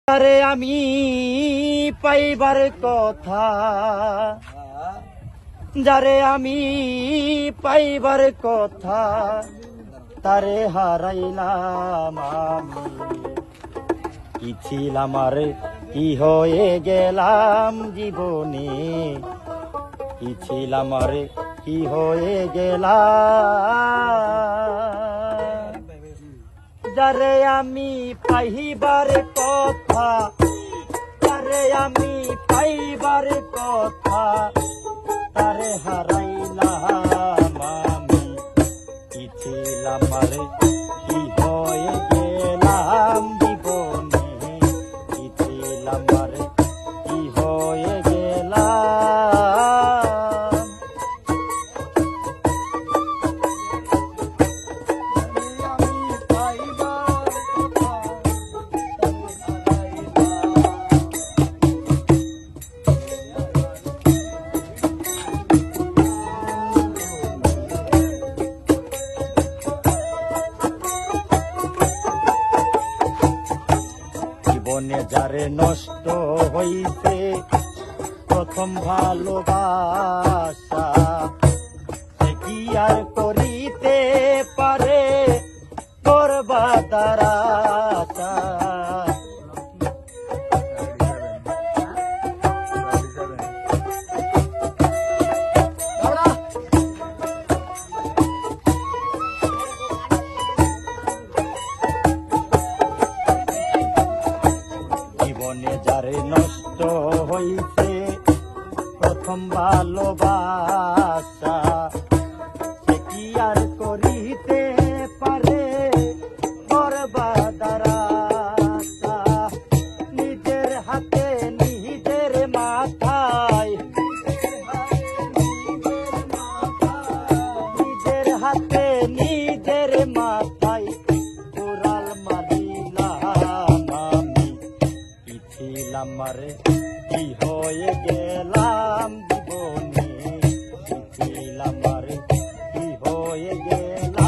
আরে আমি পাইবার কথা, যারে আমি পাইবার কথা, তারে হারাইলাম আমি। কি ছিলাম আর কি হয়ে গেলাম জীবনে, কি ছিলাম আর কি হয়ে গেলাম। যারে আমি পাইবার কথা, যারে আমি পাইবার কথা, তারে হারাইলাম আমি। কি ছিলাম আর কি হয়ে গেলাম জীবনে, কি ছিলাম আর কি হয়ে গেলাম। জীবনে যারে নষ্ট হইছে প্রথম ভালোবাসা, সে কি আর করিতে পারে বরবাদার আশা। জীবনে যারে নষ্ট হইছে প্রথম ভালোবাসা, সে কি আর করিতে পারে বরবাদার আশা। নিজের হাতে নিজের মাথায়, নিজের হাতে নিজের মাথায় কুড়াল মারিলাম আমি। কি ছিলাম আর কি হয়ে গেলাম জীবনে, কি ছিলাম আর কি হয়ে গেলাম।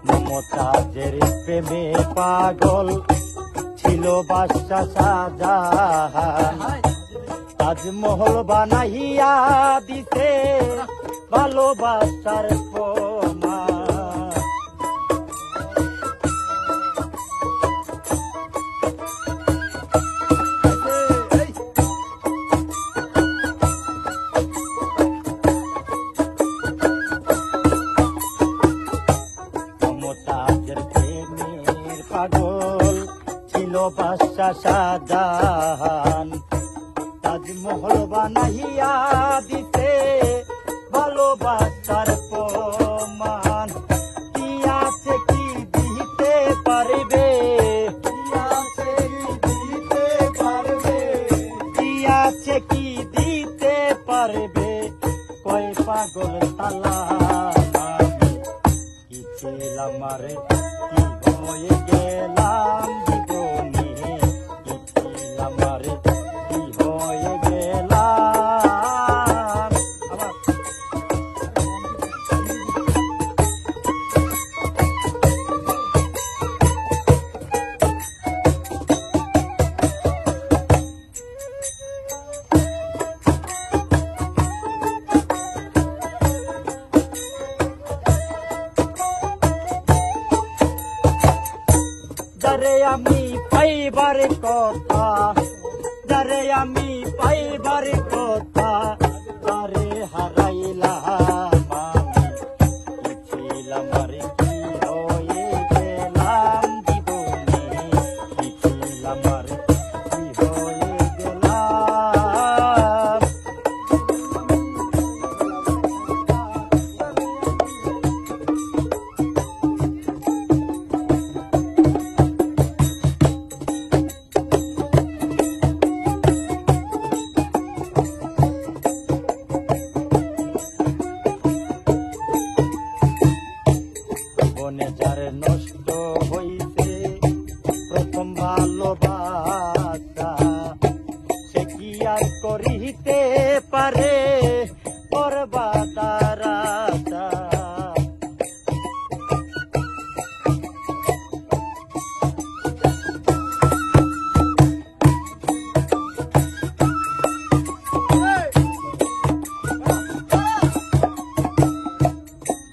মমতাজের প্রেমে পাগল ছিল বাদশা শাহজাহান, তাজমহল বানাইয়া দিতে ভালোবাসার প্রমাণ। মমতাজের প্রেমের পাগল ছিল বাদশা শাহজাহান, তাজমহল বানাইয়া দিতে ভালোবাসার প্রমাণ। কি আছে কি দিতে পারবে, কি আছে কি দিতে পারবে, কি আছে কি দিতে পারবে, কয় পাগল তালা। কি ছিলাম আর কি হয়ে গেলাম জীবনে, কি ছিলাম আর কি হয়ে গেলাম। যারে আমি পাইবার কথা, যারে আমি পাইবার কথা, তারে হারাইলাম আমি। কি ছিলাম আর কি হয়ে গেলাম জীবনে, কি ছিলাম আর কি হয়ে গেলাম। পারে বরবাদার আশা।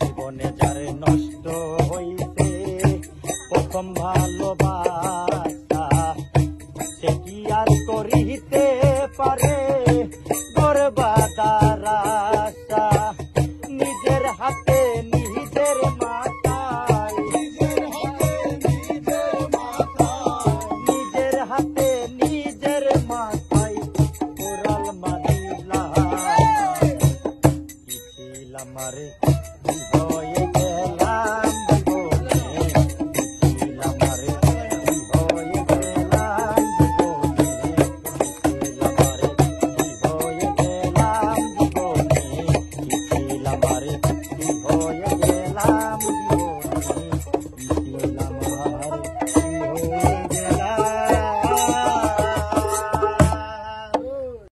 জীবনে যার নষ্ট হইতে প্রথম ভালোবাসা, সে কি আর করিতে পারে বরবাদার আশা। নিজের হাতে নিজের মাথায়, নিজের হাতে নিজের মাথায় কোরাল মারিলাম, কি ছিল আমারে